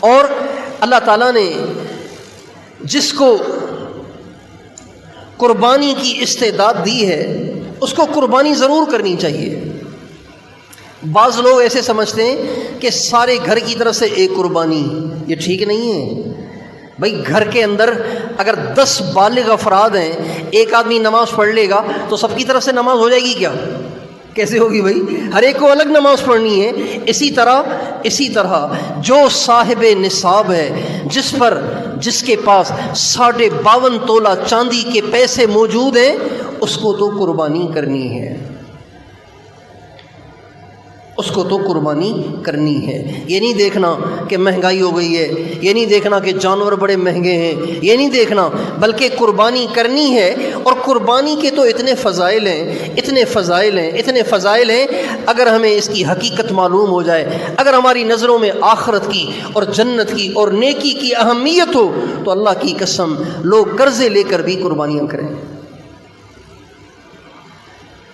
اور اللہ تعالیٰ نے جس کو قربانی کی استعداد دی ہے اس کو قربانی ضرور کرنی چاہیے۔ بعض لوگ ایسے سمجھتے ہیں کہ سارے گھر کی طرف سے ایک قربانی، یہ ٹھیک نہیں ہے۔ بھائی گھر کے اندر اگر 10 بالغ افراد ہیں، ایک آدمی نماز پڑھ لے گا تو سب کی طرف سے نماز ہو جائے گی کیا؟ کیسے ہوگی بھائی؟ ہر ایک کو الگ نماز پڑھنی ہے۔ اسی طرح جو صاحب نصاب ہے، جس کے پاس 52.5 تولہ چاندی کے پیسے موجود ہیں، اس کو تو قربانی کرنی ہے، اس کو تو قربانی کرنی ہے۔ یہ نہیں دیکھنا کہ مہنگائی ہو گئی ہے، یہ نہیں دیکھنا کہ جانور بڑے مہنگے ہیں، یہ نہیں دیکھنا، بلکہ قربانی کرنی ہے۔ اور قربانی کے تو اتنے فضائل ہیں، اگر ہمیں اس کی حقیقت معلوم ہو جائے، اگر ہماری نظروں میں آخرت کی اور جنت کی اور نیکی کی اہمیت ہو، تو اللہ کی قسم لوگ قرضے لے کر بھی قربانیاں کریں۔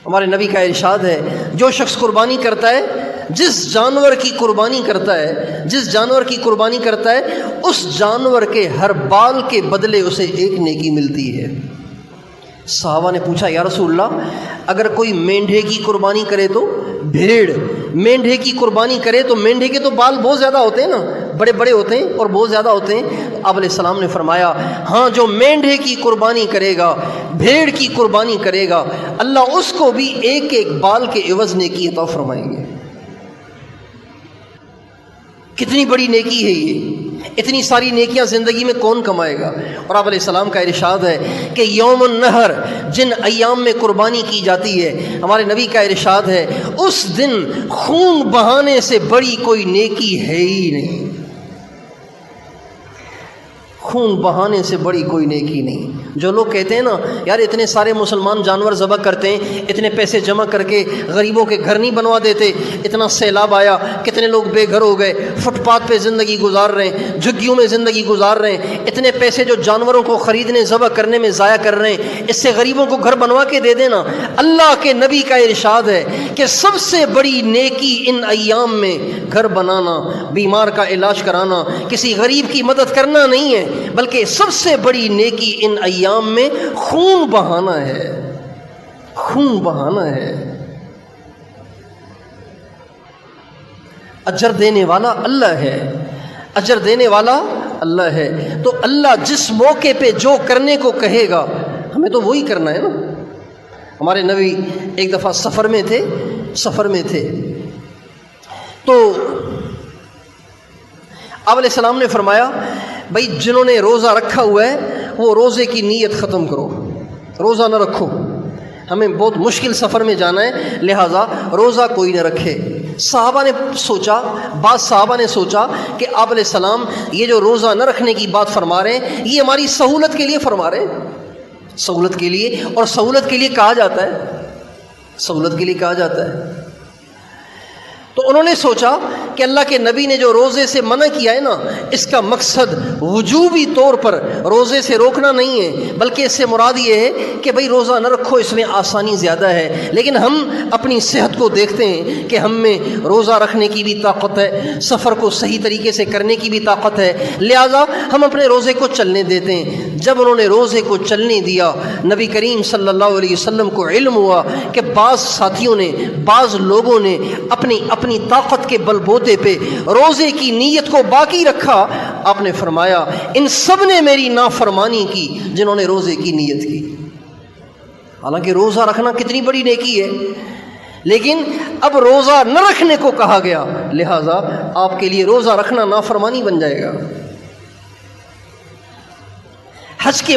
ہمارے نبی کا ارشاد ہے، جو شخص قربانی کرتا ہے، جس جانور کی قربانی کرتا ہے، اس جانور کے ہر بال کے بدلے اسے ایک نیکی ملتی ہے۔ صحابہ نے پوچھا یا رسول اللہ، اگر کوئی مینڈھے کی قربانی کرے تو؟ مینڈھے کی قربانی کرے تو مینڈھے کے تو بال بہت زیادہ ہوتے ہیں نا، بڑے بڑے ہوتے ہیں اور بہت زیادہ ہوتے ہیں۔ آپ علیہ السلام نے فرمایا، ہاں جو مینڈھے کی قربانی کرے گا، بھیڑ کی قربانی کرے گا، اللہ اس کو بھی ایک ایک بال کے عوض نیکی عطا فرمائیں گے۔ کتنی بڑی نیکی ہے یہ! اتنی ساری نیکیاں زندگی میں کون کمائے گا؟ اور آپ علیہ السلام کا ارشاد ہے کہ یوم النحر، جن ایام میں قربانی کی جاتی ہے، ہمارے نبی کا ارشاد ہے اس دن خون بہانے سے بڑی کوئی نیکی ہے ہی نہیں، خون بہانے سے بڑی کوئی نیکی نہیں۔ جو لوگ کہتے ہیں نا یار اتنے سارے مسلمان جانور ذبح کرتے ہیں، اتنے پیسے جمع کر کے غریبوں کے گھر نہیں بنوا دیتے، اتنا سیلاب آیا، کتنے لوگ بے گھر ہو گئے، فٹ پاتھ پہ زندگی گزار رہے ہیں، جھگیوں میں زندگی گزار رہے ہیں، اتنے پیسے جو جانوروں کو خریدنے ذبح کرنے میں ضائع کر رہے ہیں، اس سے غریبوں کو گھر بنوا کے دے دینا۔ اللہ کے نبی کا ارشاد ہے کہ سب سے بڑی نیکی ان ایام میں گھر بنانا، بیمار کا علاج کرانا، کسی غریب کی مدد کرنا نہیں ہے، بلکہ سب سے بڑی نیکی ان ایام میں خون بہانا ہے، خون بہانا ہے۔ اجر دینے والا اللہ ہے، اجر دینے والا اللہ ہے۔ تو اللہ جس موقع پہ جو کرنے کو کہے گا ہمیں تو وہی کرنا ہے نا۔ ہمارے نبی ایک دفعہ سفر میں تھے تو آپ علیہ السلام نے فرمایا، بھائی جنہوں نے روزہ رکھا ہوا ہے وہ روزے کی نیت ختم کرو، روزہ نہ رکھو، ہمیں بہت مشکل سفر میں جانا ہے، لہٰذا روزہ کوئی نہ رکھے۔ بعض صحابہ نے سوچا کہ آپ علیہ السلام یہ جو روزہ نہ رکھنے کی بات فرما رہے ہیں یہ ہماری سہولت کے لیے فرما رہے ہیں، سہولت کے لیے، اور سہولت کے لیے کہا جاتا ہے۔ تو انہوں نے سوچا کہ اللہ کے نبی نے جو روزے سے منع کیا ہے نا، اس کا مقصد وجوبی طور پر روزے سے روکنا نہیں ہے، بلکہ اس سے مراد یہ ہے کہ بھئی روزہ نہ رکھو، اس میں آسانی زیادہ ہے۔ لیکن ہم اپنی صحت کو دیکھتے ہیں کہ ہم میں روزہ رکھنے کی بھی طاقت ہے، سفر کو صحیح طریقے سے کرنے کی بھی طاقت ہے، لہذا ہم اپنے روزے کو چلنے دیتے ہیں۔ جب انہوں نے روزے کو چلنے دیا، نبی کریم صلی اللہ علیہ وسلم کو علم ہوا کہ بعض ساتھیوں نے، بعض لوگوں نے اپنی طاقت کے بل بوتے پہ روزے کی نیت کو باقی رکھا۔ آپ نے فرمایا ان سب نے میری نافرمانی کی جنہوں نے روزے کی نیت کی۔ حالانکہ روزہ رکھنا کتنی بڑی نیکی ہے، لیکن اب روزہ نہ رکھنے کو کہا گیا، لہذا آپ کے لیے روزہ رکھنا نافرمانی بن جائے گا۔ حج کے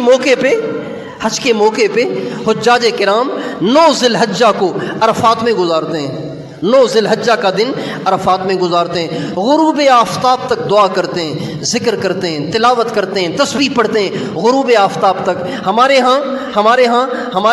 موقع پہ حجاج کرام 9 ذی الحجہ کو عرفات میں گزارتے ہیں، 9 ذی الحجہ کا دن عرفات میں گزارتے ہیں، غروب آفتاب تک دعا کرتے ہیں، ذکر کرتے ہیں، تلاوت کرتے ہیں، تسبیح پڑھتے ہیں غروب آفتاب تک۔ ہمارے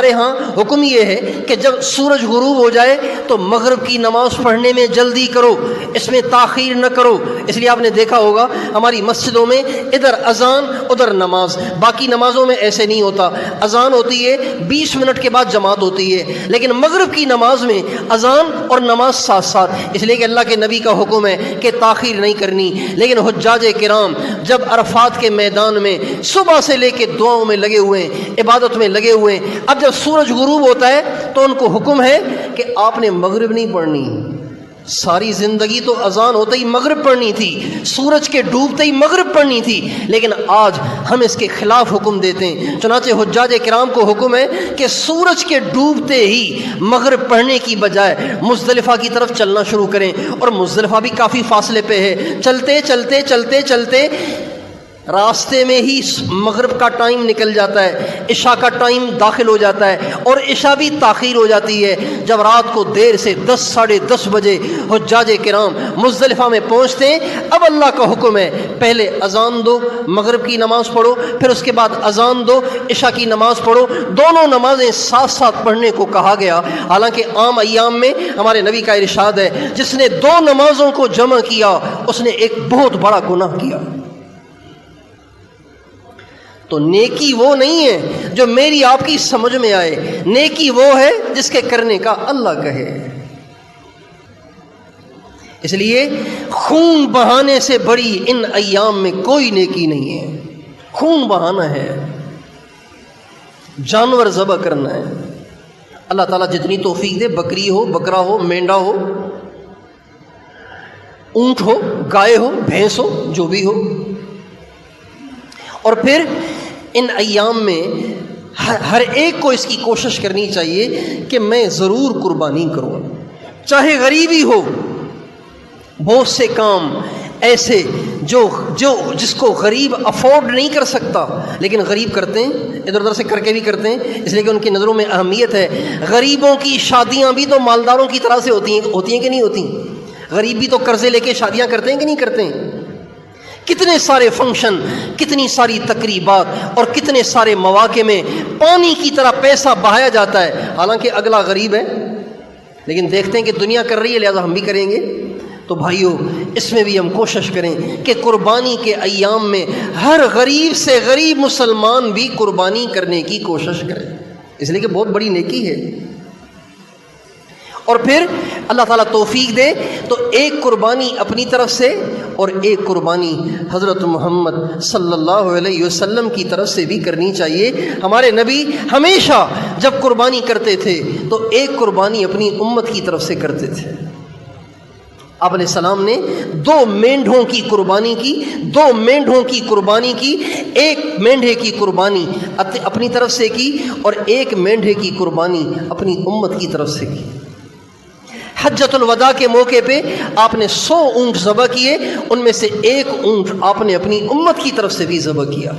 ہاں حکم یہ ہے کہ جب سورج غروب ہو جائے تو مغرب کی نماز پڑھنے میں جلدی کرو، اس میں تاخیر نہ کرو۔ اس لیے آپ نے دیکھا ہوگا ہماری مسجدوں میں ادھر اذان ادھر نماز، باقی نمازوں میں ایسے نہیں ہوتا، اذان ہوتی ہے 20 منٹ کے بعد جماعت ہوتی ہے، لیکن مغرب کی نماز میں اذان اور نماز نماز ساتھ ساتھ، اس لیے کہ اللہ کے نبی کا حکم ہے کہ تاخیر نہیں کرنی۔ لیکن حجاج کرام جب عرفات کے میدان میں صبح سے لے کے دعاؤں میں لگے ہوئے ہیں، عبادت میں لگے ہوئے ہیں، اب جب سورج غروب ہوتا ہے تو ان کو حکم ہے کہ آپ نے مغرب نہیں پڑھنی۔ ساری زندگی تو اذان ہوتے ہی مغرب پڑھنی تھی، سورج کے ڈوبتے ہی مغرب پڑھنی تھی، لیکن آج ہم اس کے خلاف حکم دیتے ہیں۔ چنانچہ حجاج کرام کو حکم ہے کہ سورج کے ڈوبتے ہی مغرب پڑھنے کی بجائے مزدلفہ کی طرف چلنا شروع کریں، اور مزدلفہ بھی کافی فاصلے پہ ہے۔ چلتے چلتے چلتے چلتے راستے میں ہی مغرب کا ٹائم نکل جاتا ہے، عشاء کا ٹائم داخل ہو جاتا ہے، اور عشاء بھی تاخیر ہو جاتی ہے۔ جب رات کو دیر سے 10 ساڑھے 10 بجے حجاج کرام مزدلفہ میں پہنچتے ہیں، اب اللہ کا حکم ہے پہلے اذان دو، مغرب کی نماز پڑھو، پھر اس کے بعد اذان دو، عشاء کی نماز پڑھو۔ دونوں نمازیں ساتھ ساتھ پڑھنے کو کہا گیا، حالانکہ عام ایام میں ہمارے نبی کا ارشاد ہے جس نے دو نمازوں کو جمع کیا اس نے ایک بہت بڑا گناہ کیا۔ تو نیکی وہ نہیں ہے جو میری آپ کی سمجھ میں آئے، نیکی وہ ہے جس کے کرنے کا اللہ کہے۔ اس لیے خون بہانے سے بڑی ان ایام میں کوئی نیکی نہیں ہے۔ خون بہانا ہے، جانور ذبح کرنا ہے۔ اللہ تعالیٰ جتنی توفیق دے، بکری ہو، بکرا ہو، مینڈا ہو، اونٹ ہو، گائے ہو، بھینس ہو، جو بھی ہو۔ اور پھر ان ایام میں ہر ایک کو اس کی کوشش کرنی چاہیے کہ میں ضرور قربانی کروں، چاہے غریبی ہو۔ بہت سے کام ایسے جس کو غریب افورڈ نہیں کر سکتا لیکن غریب کرتے ہیں، ادھر ادھر سے کر کے بھی کرتے ہیں، اس لیے کہ ان کی نظروں میں اہمیت ہے۔ غریبوں کی شادیاں بھی تو مالداروں کی طرح سے ہوتی ہیں کہ نہیں ہوتی؟ غریب بھی تو قرضے لے کے شادیاں کرتے ہیں کہ نہیں کرتے ہیں؟ کتنے سارے فنکشن، کتنی ساری تقریبات اور کتنے سارے مواقع میں پانی کی طرح پیسہ بہایا جاتا ہے، حالانکہ اگلا غریب ہے، لیکن دیکھتے ہیں کہ دنیا کر رہی ہے لہذا ہم بھی کریں گے۔ تو بھائیو، اس میں بھی ہم کوشش کریں کہ قربانی کے ایام میں ہر غریب سے غریب مسلمان بھی قربانی کرنے کی کوشش کرے، اس لیے کہ بہت بڑی نیکی ہے۔ اور پھر اللہ تعالیٰ توفیق دے تو ایک قربانی اپنی طرف سے اور ایک قربانی حضرت محمد صلی اللہ علیہ وسلم کی طرف سے بھی کرنی چاہیے۔ ہمارے نبی ہمیشہ جب قربانی کرتے تھے تو ایک قربانی اپنی امت کی طرف سے کرتے تھے۔ آپ علیہ السلام نے 2 مینڈھوں کی قربانی کی، 2 مینڈھوں کی قربانی کی، ایک مینڈھے کی قربانی اپنی طرف سے کی اور ایک مینڈھے کی قربانی اپنی امت کی طرف سے کی۔ حجۃ الوداع کے موقع پہ آپ نے 100 اونٹ ذبح کیے، ان میں سے ایک اونٹ آپ نے اپنی امت کی طرف سے بھی ذبح کیا۔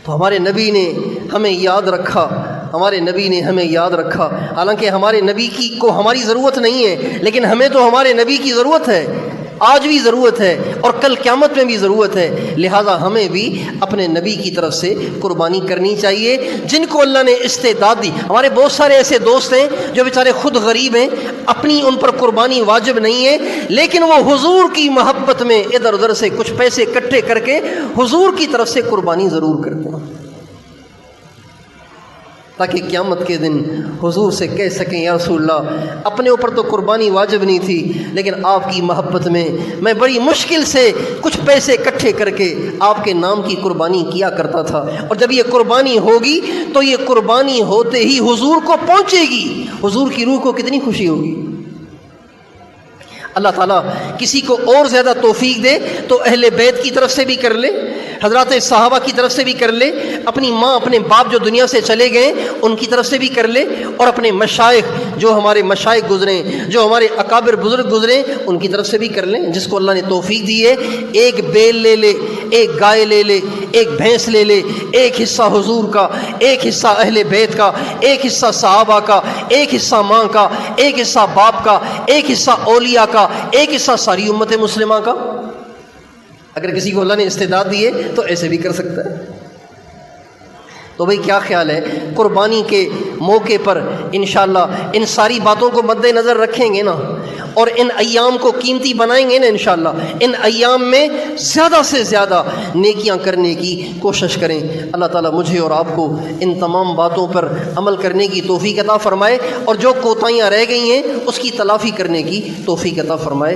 تو ہمارے نبی نے ہمیں یاد رکھا، ہمارے نبی نے ہمیں یاد رکھا، حالانکہ ہمارے نبی کو ہماری ضرورت نہیں ہے، لیکن ہمیں تو ہمارے نبی کی ضرورت ہے، آج بھی ضرورت ہے اور کل قیامت میں بھی ضرورت ہے، لہٰذا ہمیں بھی اپنے نبی کی طرف سے قربانی کرنی چاہیے۔ جن کو اللہ نے استعداد دی، ہمارے بہت سارے ایسے دوست ہیں جو بیچارے خود غریب ہیں، اپنی ان پر قربانی واجب نہیں ہے، لیکن وہ حضور کی محبت میں ادھر ادھر سے کچھ پیسے اکٹھے کر کے حضور کی طرف سے قربانی ضرور کرتے ہیں، تاکہ قیامت کے دن حضور سے کہہ سکیں یا رسول اللہ اپنے اوپر تو قربانی واجب نہیں تھی، لیکن آپ کی محبت میں بڑی مشکل سے کچھ پیسے اکٹھے کر کے آپ کے نام کی قربانی کیا کرتا تھا، اور جب یہ قربانی ہوگی تو یہ قربانی ہوتے ہی حضور کو پہنچے گی، حضور کی روح کو کتنی خوشی ہوگی۔ اللہ تعالیٰ کسی کو اور زیادہ توفیق دے تو اہل بیت کی طرف سے بھی کر لے، حضرات صحابہ کی طرف سے بھی کر لے، اپنی ماں اپنے باپ جو دنیا سے چلے گئے ان کی طرف سے بھی کر لے، اور اپنے مشائخ جو ہمارے مشائخ گزرے، جو ہمارے اکابر بزرگ گزرے ان کی طرف سے بھی کر لیں، جس کو اللہ نے توفیق دی ہے۔ ایک بیل لے لے، ایک گائے لے لے، ایک بھینس لے لے، ایک حصہ حضور کا، ایک حصہ اہل بیت کا، ایک حصہ صحابہ کا، ایک حصہ ماں کا، ایک حصہ باپ کا، ایک حصہ اولیاء کا، ایک حصہ ساری امت مسلمہ کا۔ اگر کسی کو اللہ نے استعداد دی ہے تو ایسے بھی کر سکتا ہے۔ تو بھئی کیا خیال ہے قربانی کے موقع پر انشاءاللہ ان ساری باتوں کو مد نظر رکھیں گے نا، اور ان ایام کو قیمتی بنائیں گے نا انشاءاللہ، ان ایام میں زیادہ سے زیادہ نیکیاں کرنے کی کوشش کریں۔ اللہ تعالیٰ مجھے اور آپ کو ان تمام باتوں پر عمل کرنے کی توفیق عطا فرمائے، اور جو کوتاہیاں رہ گئی ہیں اس کی تلافی کرنے کی توفیق عطا فرمائے۔